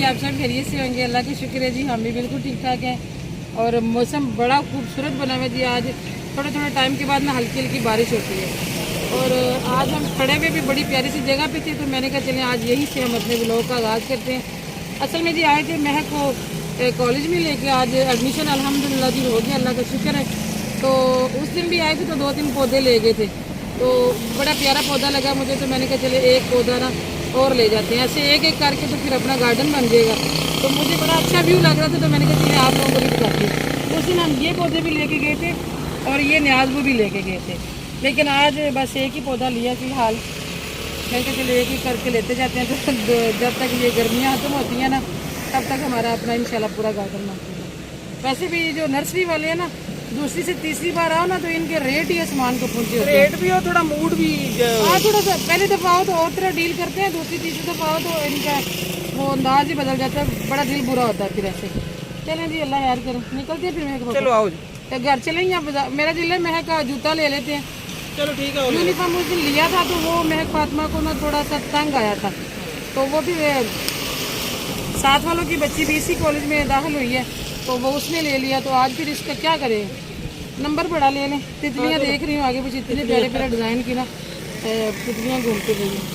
जी, आप सब खैरियत से होंगे। अल्लाह का शुक्र है जी, हम भी बिल्कुल ठीक ठाक हैं। और मौसम बड़ा खूबसूरत बना हुआ है जी। आज थोड़े थोड़े टाइम के बाद ना हल्की हल्की बारिश होती है। और आज हम खड़े हुए भी बड़ी प्यारी सी जगह पे थे, तो मैंने कहा चलें आज यहीं से हम अपने व्लॉग का आगाज़ करते हैं। असल में जी आए थे महक को कॉलेज में लेके, आज एडमिशन अल्हम्दुलिल्लाह जी हो गया, अल्लाह का शुक्र है। तो उस दिन भी आए थे तो 2-3 पौधे ले गए थे, तो बड़ा प्यारा पौधा लगा मुझे, तो मैंने कहा चले एक पौधा ना और ले जाते हैं, ऐसे एक एक करके तो फिर अपना गार्डन बन जाएगा। तो मुझे बड़ा अच्छा व्यू लग रहा था, तो मैंने कहा चलिए आप लोगों को भी बताती हूँ। उस दिन हम ये पौधे भी लेके गए थे और ये न्याज़बू भी लेके गए थे, लेकिन आज बस एक ही पौधा लिया फिलहाल। मैंने कहा चलिए एक ही करके लेते जाते हैं, तो जब तक ये गर्मियाँ खत्म होती हैं ना तब तक हमारा अपना इंशाल्लाह पूरा गार्डन बन जाएगा। वैसे भी जो नर्सरी वाले हैं ना, दूसरी से तीसरी बार आओ ना तो इनके रेट ही आसमान को पहुंचे होते हैं। रेट भी और थोड़ा मूड भी। हाँ, थोड़ा सा पहली दफ़ा आओ तो और तरह डील करते हैं, दूसरी तीसरी दफ़ा आओ तो इनका वो अंदाज ही बदल जाता है, बड़ा दिल बुरा होता है फिर ऐसे। चलें जी, अल्लाह यार करें, निकलते हैं फिर महक। चलो आओ जी, तो घर चलें या बाजार? मेरा दिल है महक का जूता ले लेते हैं। चलो ठीक है। यूनिफॉर्म उस दिन लिया था तो वो महक फातिमा को ना थोड़ा सा तंग आया था, तो वो फिर साथ वालों की बच्ची भी इसी कॉलेज में दाखिल हुई है, तो वो उसने ले लिया। तो आज फिर इसका क्या करें, नंबर बड़ा ले लें। तितलियाँ देख रही हूँ आगे पीछे, इतने प्यारे प्यारे डिज़ाइन की ना तितलियाँ घूमते गई हैं।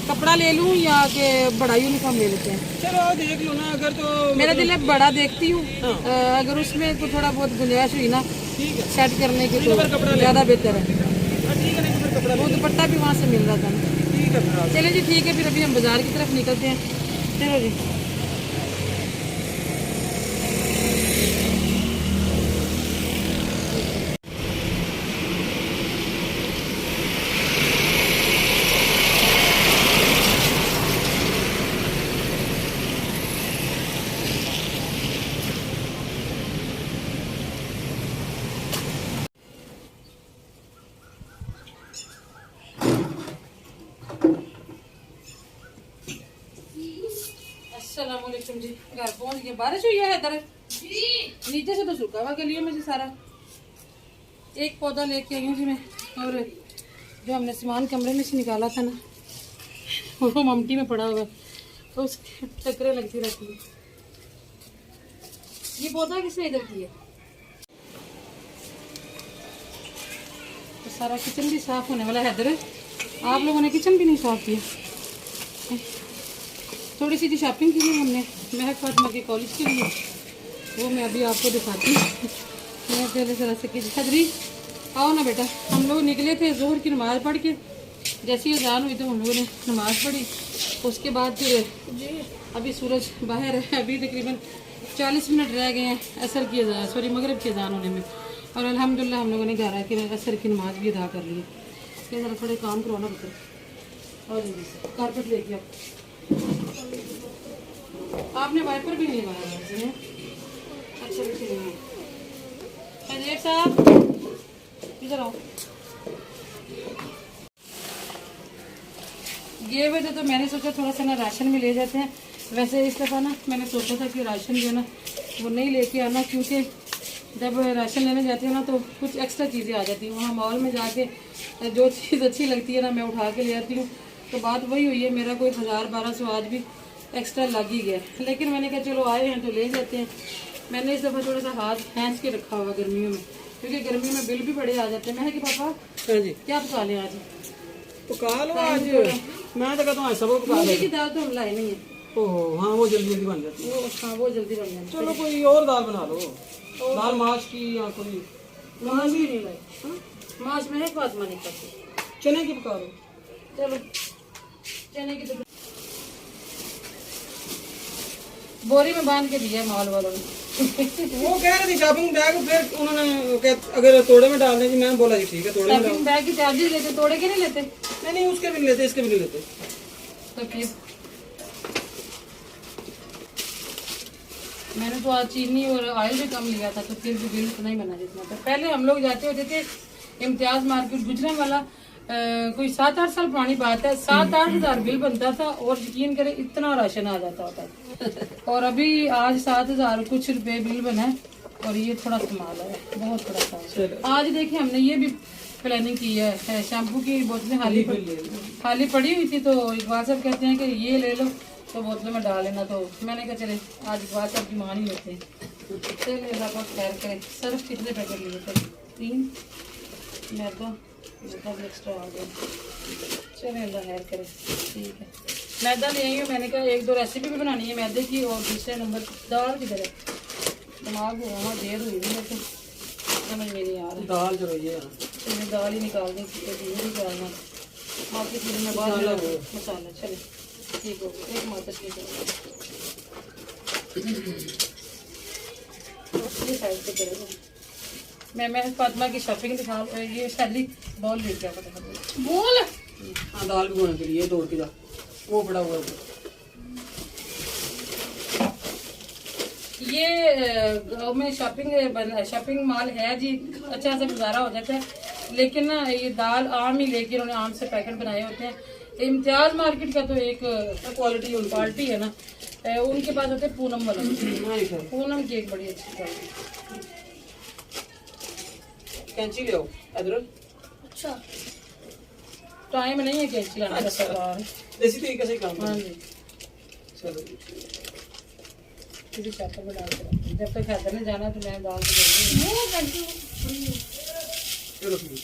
कपड़ा ले लूँ या कि बड़ा यूनिफॉर्म ले लेते हैं? चलो देख लो ना, अगर तो मेरा दिल है बड़ा देखती हूँ, अगर उसमें को थोड़ा बहुत गुंजाइश हुई ना सेट करने की तो ज़्यादा बेहतर है। ठीक है, नहीं तो फिर कपड़ा वो दुपट्टा भी वहाँ से मिल रहा था ना। ठीक है फिर। चलिए जी ठीक है, फिर अभी हम बाज़ार की तरफ निकलते हैं। चलो जी। अस्सलामुअलैकुम जी, घर पहुंच गए। बारिश हुई है इधर जी, नीचे से तो सूखा हुआ गलियों में से सारा। एक पौधा लेके आई हूँ जी मैं, और जो हमने सामान कमरे में से निकाला था ना वो ममटी में पड़ा हुआ है, तो उसके टकरे लगती रहती है। ये पौधा किसने इधर किया? तो सारा किचन भी साफ होने वाला है इधर। आप लोगों ने किचन भी नहीं साफ किया। थोड़ी सी शॉपिंग की है हमने महक फातिमा के कॉलेज के लिए, वो मैं अभी आपको दिखाती हूँ। मैं पहले ज़रा से कि खदरी आओ ना बेटा। हम लोग निकले थे जोहर की नमाज़ पढ़ के, जैसी अजान हुई तो हम लोगों ने नमाज़ पढ़ी, उसके बाद फिर अभी सूरज बाहर है, अभी तकरीबन 40 मिनट रह गए हैं असर की अजान, सॉरी मगरिब की अजान होने में। और अल्हम्दुलिल्लाह हम लोगों ने घर आके असर की नमाज़ भी अदा कर ली। ये ज़रा थोड़े काम करो ना बेटा, और जल्दी से कारपेट लेके आओ। आपने वाइपर भी नहीं लगाया है? अच्छा अजय साहब इधर आओ। ये हुए थे तो मैंने सोचा थोड़ा सा ना राशन भी ले जाते हैं। वैसे इस दफ़ा ना मैंने सोचा था कि राशन जो है ना वो नहीं लेके आना, क्योंकि जब राशन लेने जाती हूँ ना तो कुछ एक्स्ट्रा चीज़ें आ जाती हैं। वहाँ मॉल में जाके जो चीज़ अच्छी लगती है ना मैं उठा के ले आती हूँ। तो बात वही हुई है, मेरा कोई 1000-1200 आज भी एक्स्ट्रा लग ही गया, लेकिन मैंने कहा चलो आए हैं तो ले जाते हैं। मैंने इस दफ़ा थोड़ा सा हाथ खींच के रखा हुआ गर्मियों में, क्योंकि गर्मी में बिल भी बड़े आ जाते हैं। मैं कि पापा हाँ जी, क्या पका लें आज? पका लो आज। मैं तो कहता हूँ सब पका मूंगी की दाल तो हम लाए नहीं है। ओह हाँ, वो जल्दी जल्दी बन जाती है। हाँ वो जल्दी बन जाती है। चलो कोई और दाल बना लो, दाल माश की या कोई। माश भी नहीं लाए, माश में एक बात मानी खाती, चने की पका लो। चलो चने की तो बोरी में बांध के दिया मॉल वालों ने। वो कह रहे थे शॉपिंग बैग, फिर उन्होंने अगर तोड़े में डालने की, मैं बोला जी ठीक है तोड़े में शॉपिंग बैग की चार्जेस लेते, तोड़े के नहीं लेते? नहीं उसके भी नहीं लेते, इसके भी नहीं लेते। तो फिर मैंने तो आज चीनी और ऑयल भी कम लिया था, तो फिर भी बिल उतना ही बना जितना था। पहले हम लोग जाते होते थे इम्तियाज मार्केट गुजरन वाला, कोई 7-8 साल पुरानी बात है, 7-8 हज़ार बिल बनता था और यकीन करें इतना राशन आ जाता होता था। और अभी आज 7,000 कुछ रुपए बिल बना है, और ये थोड़ा संभाल है, बहुत बड़ा था। आज देखिए हमने ये भी प्लानिंग की है, शैम्पू की बोतलें खाली पड़ी हुई थी, तो इकबाल साहब कहते हैं कि ये ले लो, तो बोतलों में डाल लेना। तो मैंने कहा चले आज बात आपकी मान ही लेते हैं। चलिए अल्लाह बहुत खैर करें। सर्फ कितने पैकेट लिए थे? 3 मैदा एक्स्ट्रा आ गया। चलिए अल्लाह खैर करें। ठीक है, मैदा ले आई हूँ। मैंने कहा 1-2 रेसिपी भी बनानी है मैदे की। और दूसरे नंबर दाल किधर है? दिमाग वहाँ देर हुई थी लेकिन समझ में नहीं आ रहा। दाल जो है तो दाल ही निकालनी चाहिए, निकालना बाकी चीज़ में बाद में मसाला। चले ठीक हो गया। एक मार्केट निकल ये साइड पे करेगा। मैं फातिमा की शॉपिंग दिखा। ये सैली बॉल ले गया फटाफट बॉल। हाँ दाल भिगोने के लिए तोड़ के जा, वो पड़ा हुआ है। ये गाँव में शॉपिंग मॉल है जी, अच्छा सा गुजारा हो जाता है। लेकिन ना ये दाल आम ही लेके उन्होंने आम से पैकेट बनाए होते हैं। इम्तियाज मार्केट का तो एक क्वालिटी है ना, उनके पास होते हैं पूनम वाला। पूनम की एक बड़ी अच्छी क्वालिटी। कैंची ले आओ इधर। अच्छा टाइम नहीं है कैंची लाने का सरकार। देसी तरीके से काम। हाँ जी चलो किसी चैप्टर में डाल के रखते हैं। जब तक हैदर ने जाना तो मैं डाल के दूँगी। चलो ठीक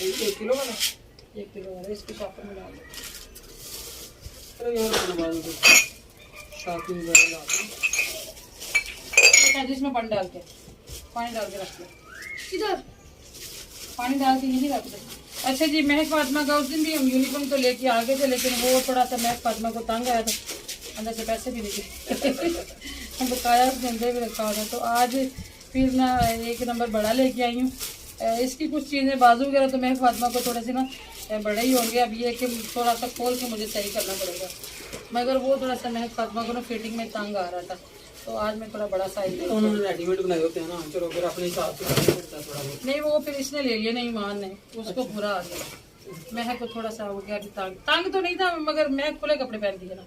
1 किलो वाला 1 किलो वाला इसके चैप्टर में डाल दो। चलो यार बाद में शॉपिंग करेंगे जिसमें पानी डाल के रख दो। किधर पानी डाल के यही रख दो। अच्छा जी, महक फातिमा का उस दिन भी हम यूनिफॉर्म तो लेके आ गए थे, लेकिन वो थोड़ा सा महक फातिमा को तंग आया था, अंदर से पैसे भी नहीं हम बकाया उसने अंदर भी रखा हुआ था। तो आज फिर ना 1 नंबर बड़ा लेके आई हूँ। इसकी कुछ चीज़ें बाजू वगैरह तो महक फातिमा को थोड़े से ना बड़े ही होंगे। अब ये कि थोड़ा सा खोल के मुझे सही करना पड़ेगा, मगर वो थोड़ा सा महक फातिमा को ना फिटिंग में तंग आ रहा था। तो आज मैं थोड़ा बड़ा साइज ले। उन्होंने रेडीमेड बनाए होते हैं ना, चलो फिर अपने हिसाब से करना पड़ता है थोड़ा बहुत। नहीं वो फिर इसने ले लिया, नहीं ईमान ने उसको पूरा आ गया। महक को थोड़ा सा हो गया कि तंग तो नहीं था, मगर महक खुले कपड़े पहनती है ना।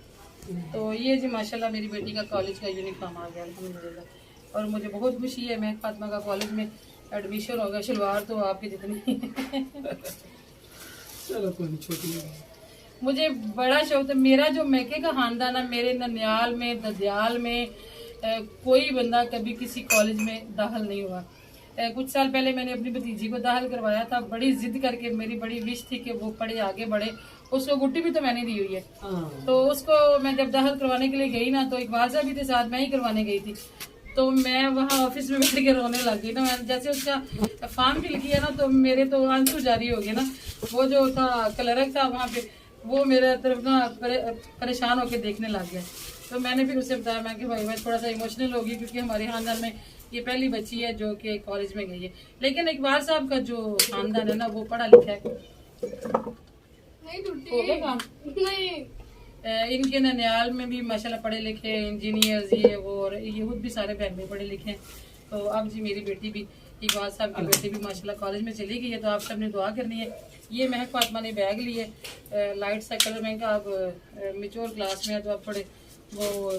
तो ये जी माशाल्लाह मेरी बेटी का कॉलेज का यूनिफॉर्म आ गया अल्हम्दुलिल्लाह। और मुझे बहुत खुशी है, महक फातिमा का कॉलेज में एडमिशन होगा। शलवार तो आपकी जितनी चलो कोई नहीं, छोटी मुझे बड़ा शौक है। मेरा जो मैके का खानदान है, मेरे ननियाल में ददियाल में कोई बंदा कभी किसी कॉलेज में दाखिल नहीं हुआ। कुछ साल पहले मैंने अपनी भतीजी को दाखिल करवाया था, बड़ी जिद करके। मेरी बड़ी विश थी कि वो पढ़े आगे बढ़े। उसको गुट्टी भी तो मैंने दी हुई है। तो उसको मैं जब दाखिल करवाने के लिए गई ना, तो इकबाल साहब भी थे साथ, मैं ही करवाने गई थी। तो मैं वहाँ ऑफिस में बैठ के रोने लगी ना। मैंने जैसे उसका फॉर्म फिल किया ना, तो मेरे तो आंसू जारी हो गए ना। वो जो था क्लर्क था वहाँ पे, वो मेरे तरफ ना परेशान होकर देखने लग गया। तो मैंने फिर उसे बताया मैं कि भाई मैं थोड़ा सा इमोशनल होगी, क्योंकि हमारे खानदान में ये पहली बच्ची है जो कि कॉलेज में गई है। लेकिन इकबाल साहब का जो खानदान है ना, वो पढ़ा लिखा है। हो गया काम? इनके ननियाल में भी माशाल्लाह पढ़े लिखे इंजीनियर्स ये वो, और ये खुद भी सारे बहन में पढ़े लिखे हैं। तो अब जी मेरी बेटी भी, इकबाल साहब की बेटी भी माशाल्लाह कॉलेज में चली गई है। तो आप सबने दुआ करनी है। ये महक फातिमा ने बैग लिए लाइट सा कलर में का। अब मेच्योर क्लास में है, तो अब थोड़े वो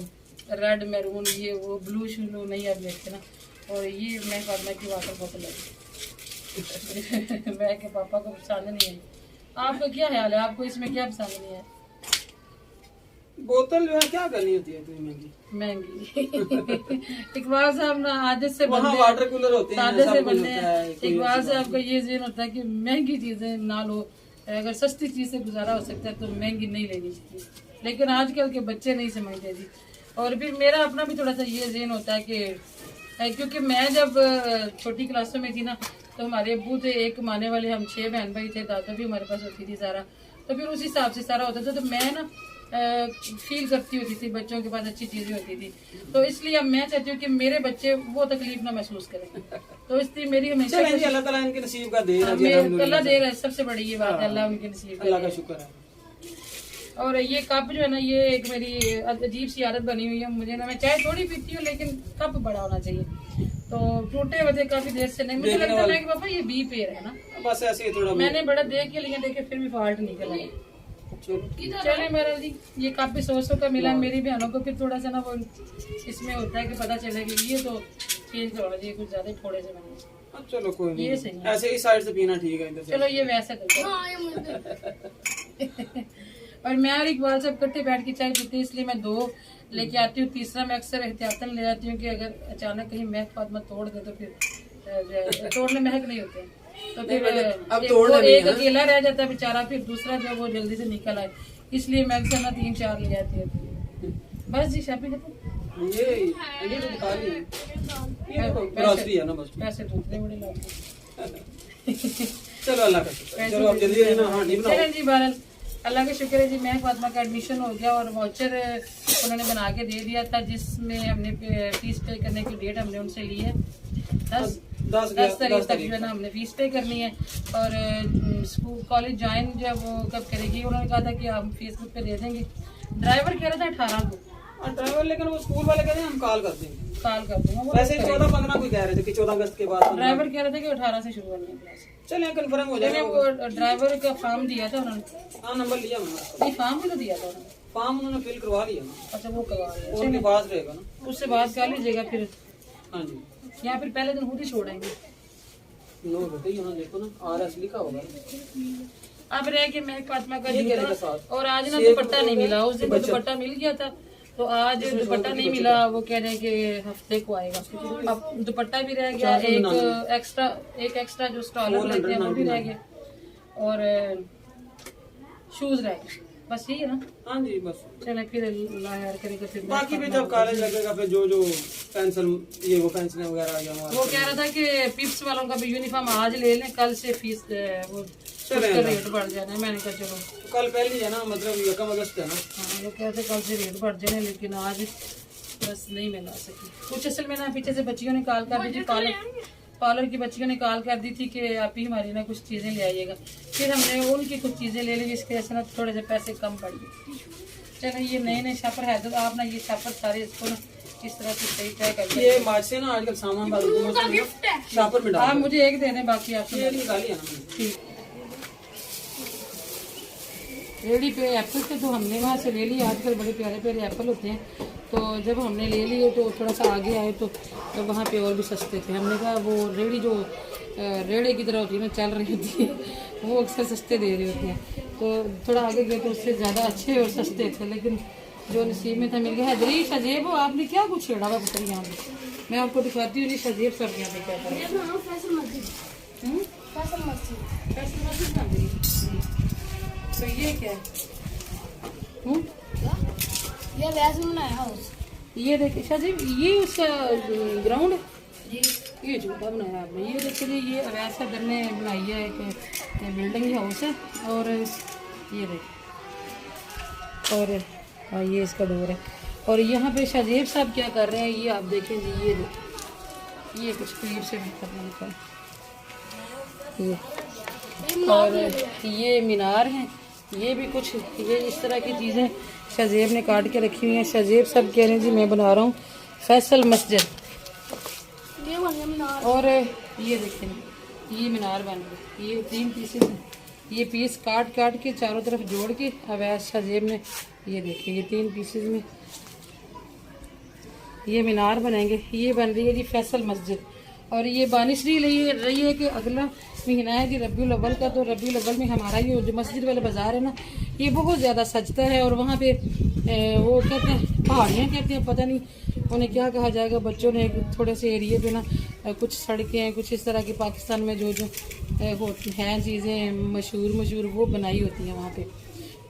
रेड मैरून ये वो ब्लू शूलू नहीं अब लेते ना। और ये महक फातिमा की वाटर बोतल है मैं के पापा को पसंद नहीं है। आपका क्या ख्याल है, आपको इसमें क्या पसंद नहीं है? बोतल जो है क्या करनी होती है इतनी महंगी इकबाल साहब ना आदत से वहाँ बंदे वाटर कूलर होते हैं, आदत से सब कुछ बंदे होता है, कोई इकबाल ऐसी साहब का ये ज़हन होता है कि महंगी चीजें ना लो। अगर सस्ती चीज से गुजारा हो सकता है तो महंगी नहीं लेनी चाहिए। लेकिन आजकल के बच्चे नहीं समझते जी। और फिर मेरा अपना भी थोड़ा सा ये ज़हन होता है कि क्योंकि मैं जब छोटी क्लासों में थी ना, तो हमारे अब्बू थे, एक कमाने वाले, हम 6 बहन भाई थे, दादा भी हमारे पास होती थी सारा। तो फिर उस हिसाब से सारा होता था। तो मैं ना फील करती होती थी बच्चों के पास अच्छी चीजें होती थी। तो इसलिए अब मैं चाहती हूँ कि मेरे बच्चे वो तकलीफ ना महसूस करें। तो इसलिए मेरी हमेशा अल्लाह ताला इनके नसीब का दे रहा है। अल्लाह दे रहा है, सबसे बड़ी ये बात है, अल्लाह उनके नसीब अल्लाह का शुक्र है। और ये कप जो है ना, ये एक मेरी अजीब सी आदत बनी हुई है। मुझे ना, मैं चाय थोड़ी पीती हूँ, लेकिन कप बड़ा होना चाहिए। तो टूटे हुए काफी देर से नहीं, मुझे लगता है कि पापा ये 20 पेड़ है ना, बस ऐसे ही थोड़ा मैंने बड़ा देख के लिए देखे, फिर भी फॉल्ट निकल आया। चले मेरा जी, ये काफी 100 का मिला मेरी बहनों को। फिर थोड़ा सा ना वो इसमें होता है कि पता चले कि ये तो चेंज होना चाहिए, कुछ ज्यादा थोड़े से बने। चलो कोई नहीं, ये सही है। ऐसे ही साइड से पीना ठीक है। चलो ये वैसे करते हैं। और मैं और इकबाल सब इकट्ठे बैठ के चाय पीते हैं, इसलिए मैं 2 लेके आती हूँ, तीसरा मैं अक्सर एहतियातन ले जाती हूँ कि अगर अचानक कहीं महक फातिमा तोड़ दे तो फिर तोड़ने महक नहीं होते हैं, तो फिर एक अकेला रह जाता है बेचारा, फिर दूसरा जो वो जल्दी से निकल आए, इसलिए मैं अक्सर ना 3-4 ले जाती है। बस जी शॉपिंग खत्म। ये तो दिखा ली ये तो ग्रोसरी है ना बस। पैसे तो इतने बड़े लगते चलो अल्लाह का शुक्र, चलो अब जल्दी ना हाँ नहीं बनाओ। चलें जी बहरहाल अल्लाह का शुक्र है जी, महक फातिमा का एडमिशन हो गया और वाउचर उन्होंने बना के दे दिया था, जिसमें हमने फीस पे करने की डेट हमने उनसे ली है 10 तारीख तक जो है ना हमने फीस पे करनी है। और स्कूल कॉलेज ज्वाइन जब वो कब करेगी, उन्होंने कहा था कि हम फेसबुक पे दे देंगे। ड्राइवर कह रहा था 18 को ड्राइवर, लेकिन वो स्कूल वाले कह रहे हैं हम कॉल कर देंगे, कॉल कर दूंगा। वैसे 14-15 कोई कह रहे थे कि 14 अगस्त के बाद। ड्राइवर कह रहे थे कि 18 से शुरू करनी है क्लास। चलिए कंफर्म हो जाएगा। वो ड्राइवर का फॉर्म दिया था उन्होंने, हाँ नंबर लिया मैंने, नहीं फॉर्म भी तो दिया था उन्होंने। फॉर्म उन्होंने फिल करवा लिया ना। अच्छा वो करवा लिया, उनके पास रहेगा ना, उससे बात कर लीजिएगा फिर। हाँ जी यहाँ फिर पहले दिन खुद ही छोड़ेंगे। नो बेटे यहाँ देखो ना RS लिखा होगा। अब रह के महक फातिमा का जूता, और आज ना दुपट्टा नहीं मिला, उस दिन दुपट्टा मिल गया था तो आज दुपट्टा नहीं मिला, वो कह रहे हैं कि हफ्ते को आएगा। अब दुपट्टा भी रह गया, एक एक्स्ट्रा जो स्टॉलर लेते हैं वो भी रह गया, और शूज रह गए, बस यही है ना। हाँ जी बस चले फिर अल्लाह यार करेगा, फिर बाकी भी जब कॉलेज लगेगा फिर जो पेंसिल ये वो पेंसिलें वगैरह आ जाएंगे। वो कह रहा था कि पिप्स वालों का भी यूनिफॉर्म आज ले लें, कल से फीस वो उसका रेट बढ़ जाना है। मैंने कहा चलो कल पहली है ना, मतलब 1 अगस्त है ना। हाँ वो कहते कल से रेट बढ़ जाने, लेकिन आज बस नहीं मिला सकी कुछ। असल में ना पीछे से बच्चियों ने कॉल कर दी थी, पार्लर की बच्चियों ने कॉल कर दी थी कि आप ही हमारी ना कुछ चीज़ें ले आइएगा, फिर हमने उनकी कुछ चीज़ें ले ली, जिसकी वजह से ना थोड़े से पैसे कम पड़ गए। चलो ये नए शापर है तो आप ना ये शापर सारे इसको ना इस तरह से सही तय कर ये मार्च से ना आजकल सामान शापर में डाल। आप मुझे एक देने, बाकी आपको निकालिए ना। ठीक रेडी पे एप्पल थे तो हमने वहाँ से ले लिए, आजकल बड़े प्यारे प्यारे एप्पल होते हैं, तो जब हमने ले लिए तो थोड़ा सा आगे आए तो वहाँ पे और भी सस्ते थे। हमने कहा वो रेडी जो रेड़े की तरह होती है ना, चल रही होती है, वो अक्सर सस्ते दे रहे होते हैं, तो थोड़ा आगे गए तो उससे ज़्यादा अच्छे और सस्ते थे, लेकिन जो नसीब में था मिल गया। हैदरी शजेब हो, आपने क्या कुछ छेड़ा हुआ पुत्र यहाँ पे, मैं आपको दिखाती हूँ। शजेब सब यहाँ पे क्या कर रहे हैं। तो ये क्या है? ये वैसे बनाया हाउस। ये देखिए शाहजीब, ये उसका ग्राउंड है जी, ये झूठा बनाया आपने। ये देखिए जी, ये अवैध सदर ने बनाई है, एक बिल्डिंग हाउस है, और ये देखिए, और ये इसका डोर है। और यहाँ पे शाहजेब साहब क्या कर रहे हैं, ये आप देखें जी, ये देखिए, ये कुछ करीब से करना ये, और ये मीनार हैं, ये भी कुछ ये इस तरह की चीज़ें शाहजेब ने काट के रखी हुई हैं। शाहजेब सब कह रहे हैं जी मैं बना रहा हूँ फैसल मस्जिद, और ये देखें ये मीनार बन गई, ये 3 पीसेस हैं, ये पीस काट के चारों तरफ जोड़ के अवैध शाहजेब ने, ये देखिए ये 3 पीसेस में ये मीनार बनेंगे। ये बन रही है जी फैसल मस्जिद, और ये बानिश रही है कि अगला महीना है जी रबीउल अव्वल का, तो रबीउल अव्वल में हमारा ये जो मस्जिद वाला बाज़ार है ना, ये बहुत ज़्यादा सजता है, और वहाँ पे वो कहते हैं पहाड़ियाँ कहते हैं, पता नहीं उन्हें क्या कहा जाएगा। बच्चों ने थोड़े से एरिए पे ना कुछ सड़कें हैं, कुछ इस तरह की पाकिस्तान में जो हैं चीज़ें मशहूर वो बनाई होती हैं वहाँ पे,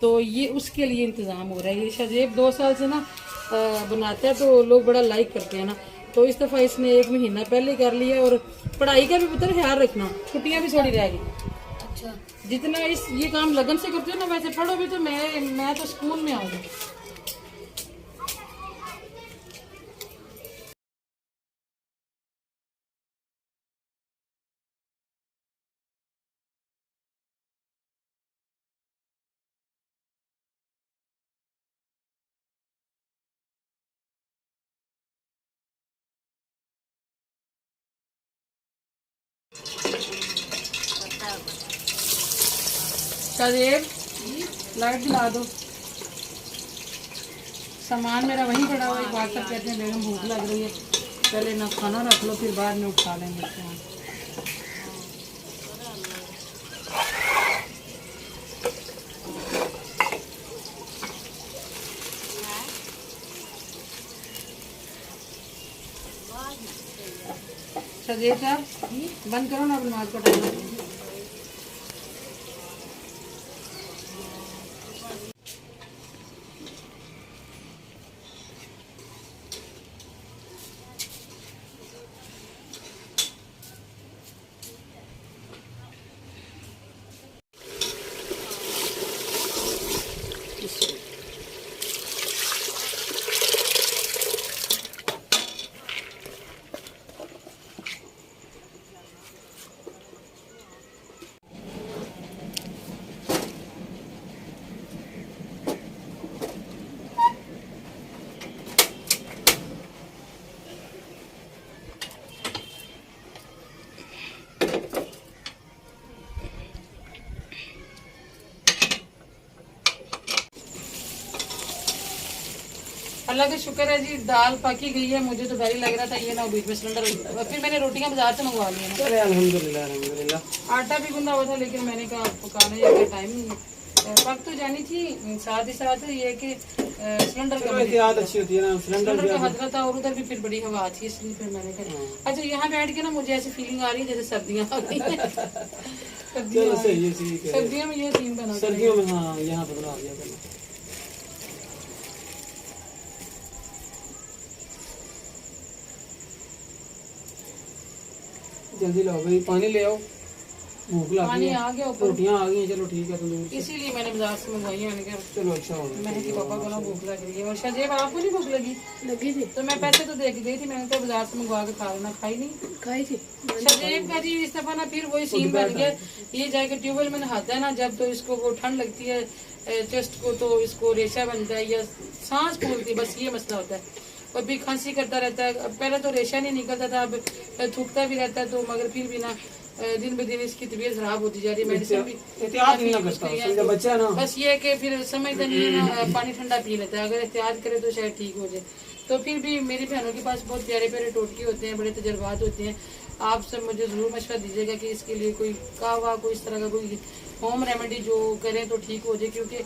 तो ये उसके लिए इंतज़ाम हो रहा है। ये शाहजेब 2 साल से ना बनाता है, तो लोग बड़ा लाइक करते हैं ना, तो इस दफ़ा इसने 1 महीना पहले कर लिया। और पढ़ाई का भी पुत्र ख्याल रखना, छुट्टियाँ भी थोड़ी रह गई। अच्छा, जितना ये काम लगन से करते हो ना, वैसे पढ़ो भी तो मैं तो स्कूल में आऊँगी। शाहजेब लाइट जला दो, सामान मेरा वहीं पड़ा हुआ है। व्हाट्सएप कहते हैं बेगम भूख लग रही है, पहले ना खाना रख लो, फिर बाद में उठा लेंगे। सजे साहब बंद करो ना, अब नमाज का टाइम हो गया। अल्लाह का शुक्र है जी, दाल पकी गई है। मुझे तो डर ही लग रहा था ये ना बीच में सिलेंडर। फिर मैंने रोटियां बाजार से मंगवा ली हैं। चले अल्हम्दुलिल्लाह अल्हम्दुलिल्लाह। आटा भी गूंदा हुआ था, लेकिन मैंने कहा पकाने जाके टाइम नहीं पक तो जानी थी। साथ ही साथ ये कि सिलेंडर का एहतियात अच्छी होती है ना, सिलेंडर का खतरा था और उधर भी फिर बड़ी हवा थी, इसलिए फिर मैंने कहा अच्छा यहाँ बैठ के ना मुझे ऐसी फीलिंग आ रही है जैसे सर्दियाँ आ गई हैं। चलो सही है, ठीक है। सर्दियों में ये सीन बना, सर्दियों में हाँ यहाँ पे बना दिया करना। जल्दी लाओ भाई, पानी ले आओ, भूख लगी पानी है। आ गया ऊपर, रोटियां आ गई हैं, चलो ठीक है। तुम इसीलिए मैंने बाजार से मंगवाई है। मैंने कहा चलो अच्छा हो गया। मैं कि पापा को ना भूख लग रही है। और शायद आपको नहीं भूख लगी थी? तो मैं पैसे तो दे के गई थी, मैंने कहा बाजार से मंगवा के खा लेना, खाई नहीं खाई थी। शायद का जी इस दफा ना फिर वही सीन बन गया। ये जाके ट्यूबवेल में नहाता है ना जब, तो इसको वो ठंड लगती है चेस्ट को, तो इसको रेशा बनता है या सांस फूलती है, बस ये मसला होता है। और भी खांसी करता रहता है। पहले तो रेशा नहीं निकलता था, अब थूकता भी रहता है। तो मगर फिर भी ना दिन ब दिन इसकी तबीयत खराब होती जा रही है। मेडिसिन भी एहतियात नहीं ना करता, समझा बच्चा ना। बस ये है कि फिर समझता नहीं है ना, पानी ठंडा पी लेता है। अगर एहतियात करे तो शायद ठीक हो जाए। तो फिर भी मेरी बहनों के पास बहुत प्यारे प्यारे टोटके होते हैं, बड़े तजर्बात होते हैं। आप सब मुझे ज़रूर मशवरा दीजिएगा कि इसके लिए कोई कहवा, कोई इस तरह का कोई होम रेमेडी जो करें तो ठीक हो जाए। क्योंकि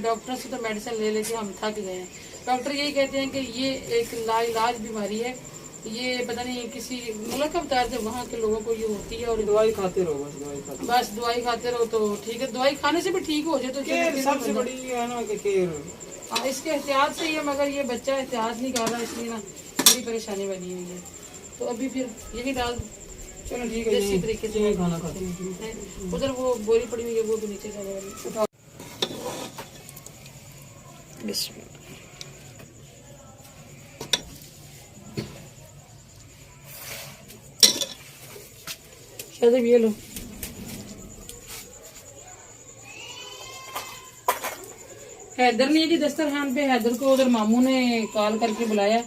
डॉक्टर से तो मेडिसिन ले लेके हम थक गए हैं। डॉक्टर यही कहते हैं कि ये एक लाइलाज बीमारी है, ये पता नहीं किसी मुल्क का बता रहे थे, वहाँ के लोगों को ये होती है। और दवाई खाते रहो, बस दवाई खाते रहो तो ठीक है। दवाई खाने से भी ठीक हो जाए तो केयर सबसे बड़ी है ना कि केयर। हाँ, इसके एहतियात से ही है, मगर ये बच्चा एहतियात नहीं कर रहा, इसलिए ना बड़ी परेशानी बनी हुई है। तो अभी फिर यही दाल चलो ठीक है, देसी तरीके से खाना खाते हैं। उधर वो बोरी पड़ी हुई है, वो भी नीचे जाने वाली। शायद ये लो, हैदर नहीं है जी दस्तरखान पे। हैदर को उधर मामू ने कॉल करके बुलाया,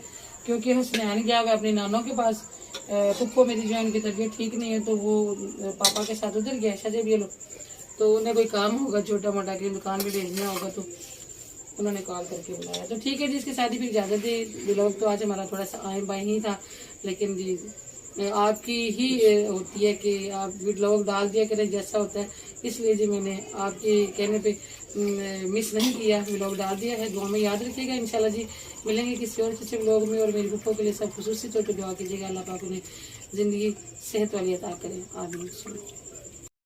क्योंकि हसनैन गया हुआ अपनी नानों के पास। पुप्पो मेरी जो है उनकी तबीयत ठीक नहीं है, तो वो पापा के साथ उधर गया। शायद ये लो, तो उन्हें कोई काम होगा छोटा मोटा कि दुकान पे भेजना होगा, तो उन्होंने कॉल करके बुलाया। तो ठीक है जी, इसके साथ ही फिर इजाज़त दी। व्लॉग तो आज हमारा थोड़ा सा आए बाई ही था, लेकिन जी आपकी ही होती है कि आप व्लॉग डाल दिया करें जैसा होता है, इसलिए जी मैंने आपके कहने पे मिस नहीं किया, व्लॉग डाल दिया है। दुआ में याद रखिएगा। इंशाल्लाह जी मिलेंगे किसी और अच्छे व्लॉग में। और मेरी पुप्पो के लिए सब खुसूसी तौर पर दुआ कीजिएगा, अल्लाह पाक उन्हें ज़िंदगी सेहत वाली अता करें। आमीन।